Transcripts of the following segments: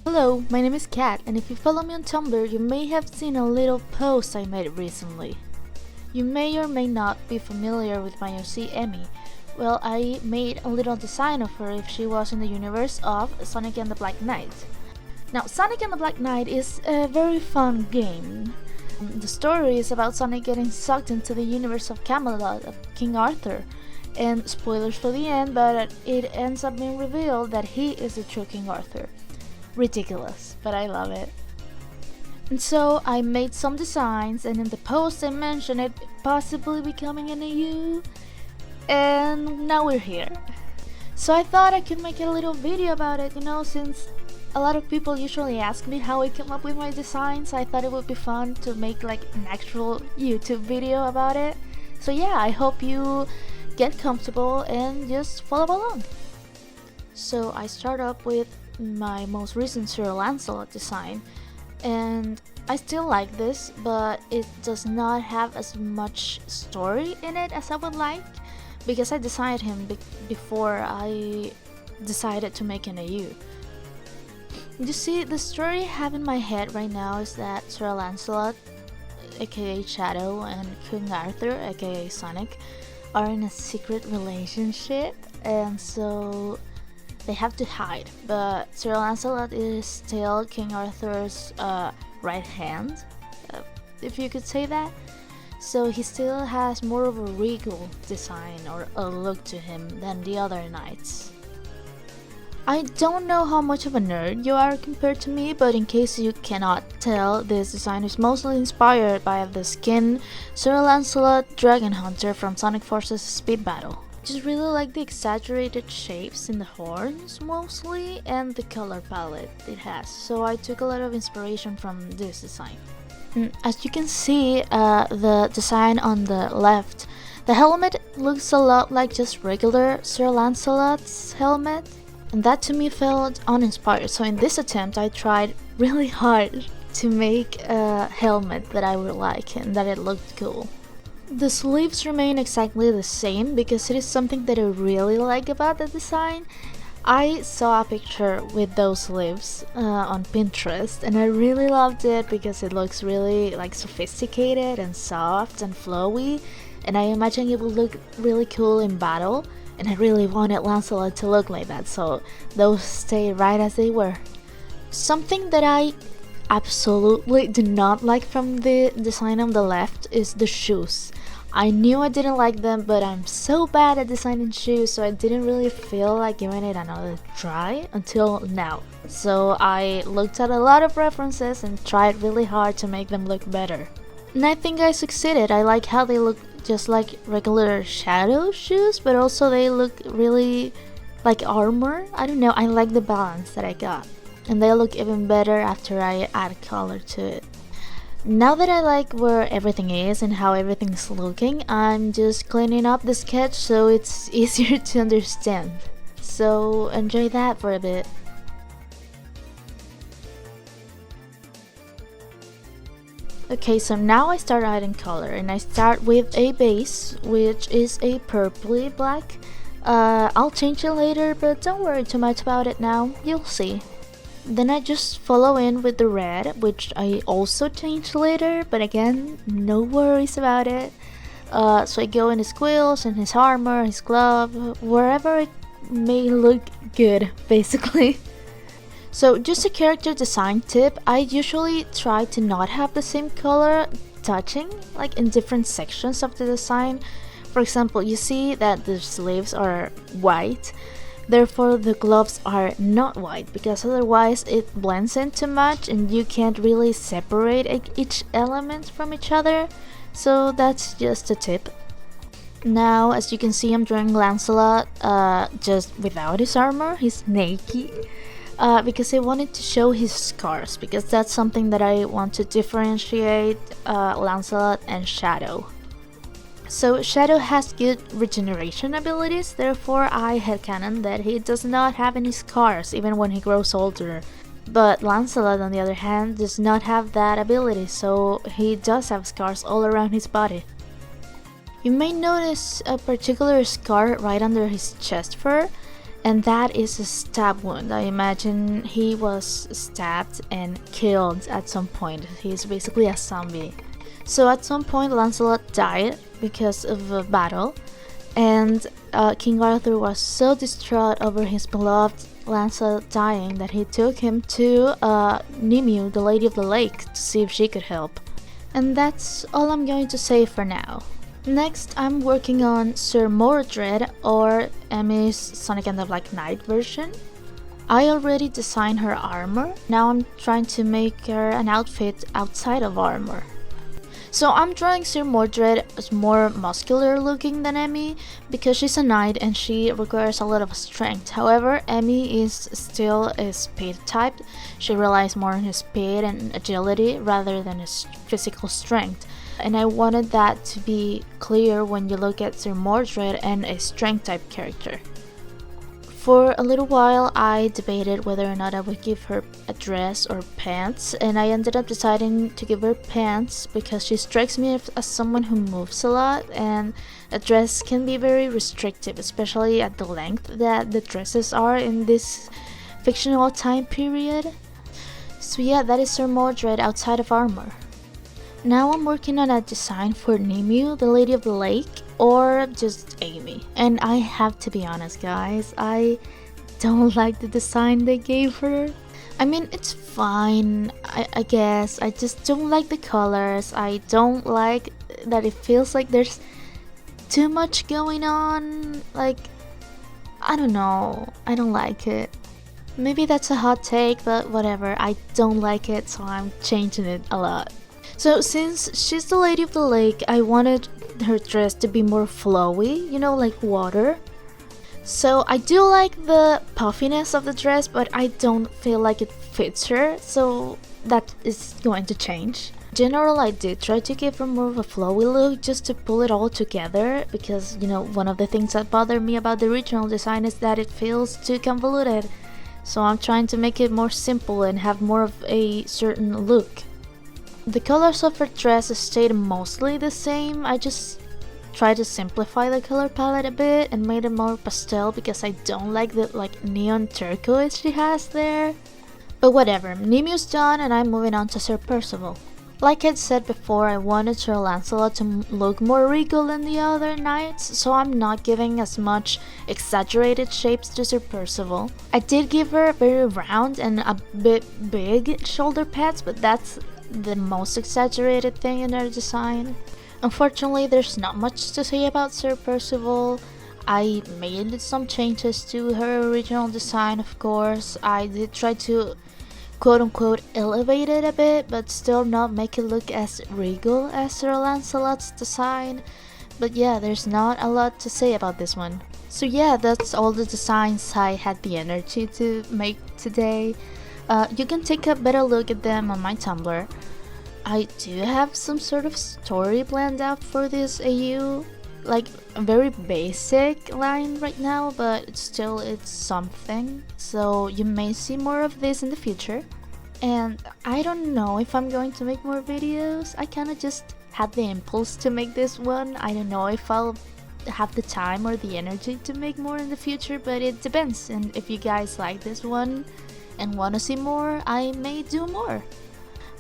Hello, my name is Kat, and if you follow me on Tumblr, you may have seen a little post I made recently. You may or may not be familiar with my OC Emmy. Well, I made a little design of her if she was in the universe of Sonic and the Black Knight. Now, Sonic and the Black Knight is a very fun game. The story is about Sonic getting sucked into the universe of Camelot of King Arthur. And spoilers for the end, but it ends up being revealed that he is the true King Arthur. Ridiculous, but I love it. And so I made some designs, and in the post I mentioned it possibly becoming an AU, and now we're here. So I thought I could make a little video about it, since a lot of people usually ask me how I came up with my designs. I thought it would be fun to make like an actual YouTube video about it. So yeah, I hope you get comfortable and just follow along. So I start up with my most recent Sir Lancelot design, and I still like this, but it does not have as much story in it as I would like, because I designed him before I decided to make an AU. You see, the story I have in my head right now is that Sir Lancelot, aka Shadow, and King Arthur, aka Sonic, are in a secret relationship, and so they have to hide. But Sir Lancelot is still King Arthur's right hand, if you could say that. So he still has more of a regal design or a look to him than the other knights. I don't know how much of a nerd you are compared to me, but in case you cannot tell, this design is mostly inspired by the skin Sir Lancelot Dragon Hunter from Sonic Forces Speed Battle. Just really like the exaggerated shapes in the horns mostly, and the color palette it has, so I took a lot of inspiration from this design. As you can see, the design on the left, the helmet looks a lot like just regular Sir Lancelot's helmet, and that to me felt uninspired. So in this attempt I tried really hard to make a helmet that I would like and that it looked cool. The sleeves remain exactly the same because it is something that I really like about the design. I saw a picture with those sleeves on Pinterest, and I really loved it because it looks really like sophisticated and soft and flowy, and I imagine it would look really cool in battle, and I really wanted Lancelot to look like that, so those stay right as they were. Something that I absolutely do not like from the design on the left is the shoes. I knew I didn't like them, but I'm so bad at designing shoes, so I didn't really feel like giving it another try until now. So I looked at a lot of references and tried really hard to make them look better. And I think I succeeded. I like how they look just like regular Shadow shoes, but also they look really like armor. I don't know, I like the balance that I got. And they look even better after I add color to it. Now that I like where everything is and how everything's looking, I'm just cleaning up the sketch so it's easier to understand. So enjoy that for a bit. Okay, so now I start adding color, and I start with a base, which is a purpley black. I'll change it later, but don't worry too much about it now, you'll see. Then I just follow in with the red, which I also change later, but again, no worries about it. So I go in his quills and his armor, his glove, wherever it may look good, basically. So just a character design tip, I usually try to not have the same color touching, like in different sections of the design. For example, you see that the sleeves are white. Therefore, the gloves are not white, because otherwise it blends in too much and you can't really separate each element from each other. So that's just a tip. Now, as you can see, I'm drawing Lancelot just without his armor. He's naked because I wanted to show his scars, because that's something that I want to differentiate Lancelot and Shadow. So Shadow has good regeneration abilities, therefore I headcanon that he does not have any scars even when he grows older. But Lancelot, on the other hand, does not have that ability, so he does have scars all around his body. You may notice a particular scar right under his chest fur, and that is a stab wound. I imagine he was stabbed and killed at some point. He's basically a zombie. So at some point Lancelot died because of a battle, and King Arthur was so distraught over his beloved Lancelot dying that he took him to Nimue, the Lady of the Lake, to see if she could help. And that's all I'm going to say for now. Next, I'm working on Sir Mordred, or Emmy's Sonic and the Black Knight version. I already designed her armor. Now I'm trying to make her an outfit outside of armor. So I'm drawing Sir Mordred as more muscular looking than Emmy because she's a knight and she requires a lot of strength. However, Emmy is still a speed type. She relies more on his speed and agility rather than his physical strength. And I wanted that to be clear when you look at Sir Mordred and a strength type character. For a little while I debated whether or not I would give her a dress or pants, and I ended up deciding to give her pants because she strikes me as someone who moves a lot, and a dress can be very restrictive, especially at the length that the dresses are in this fictional time period. So yeah, that is Sir Mordred outside of armor. Now I'm working on a design for Nimue, the Lady of the Lake, or just Amy. And I have to be honest, guys, I don't like the design they gave her. I mean, it's fine, I guess. I just don't like the colors. I don't like that it feels like there's too much going on. Like, I don't know. I don't like it. Maybe that's a hot take, but whatever. I don't like it, so I'm changing it a lot. So since she's the Lady of the Lake, I wanted her dress to be more flowy, you know, like water. So I do like the puffiness of the dress, but I don't feel like it fits her, so that is going to change. In general, I did try to give her more of a flowy look just to pull it all together, because, you know, one of the things that bothered me about the original design is that it feels too convoluted. So I'm trying to make it more simple and have more of a certain look. The colors of her dress stayed mostly the same. I just tried to simplify the color palette a bit and made it more pastel because I don't like the neon turquoise she has there. But whatever, Nimue's done and I'm moving on to Sir Percival. Like I'd said before, I wanted Sir Lancelot to look more regal than the other knights, so I'm not giving as much exaggerated shapes to Sir Percival. I did give her very round and a bit big shoulder pads, but that's the most exaggerated thing in her design. Unfortunately, there's not much to say about Sir Percival. I made some changes to her original design, of course. I did try to quote-unquote elevate it a bit, but still not make it look as regal as Sir Lancelot's design. But yeah, there's not a lot to say about this one. So yeah, that's all the designs I had the energy to make today. You can take a better look at them on my Tumblr. I do have some sort of story planned out for this AU, like a very basic line right now, but still it's something. So you may see more of this in the future. And I don't know if I'm going to make more videos. I kinda just had the impulse to make this one. I don't know if I'll have the time or the energy to make more in the future, but it depends. And if you guys like this one and want to see more, I may do more.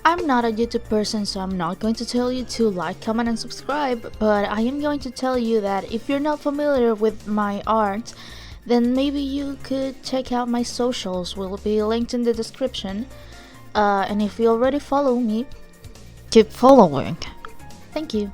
I'm not a YouTube person, so I'm not going to tell you to like, comment and subscribe, but I am going to tell you that if you're not familiar with my art, then maybe you could check out my socials, will be linked in the description. And if you already follow me, keep following. Thank you.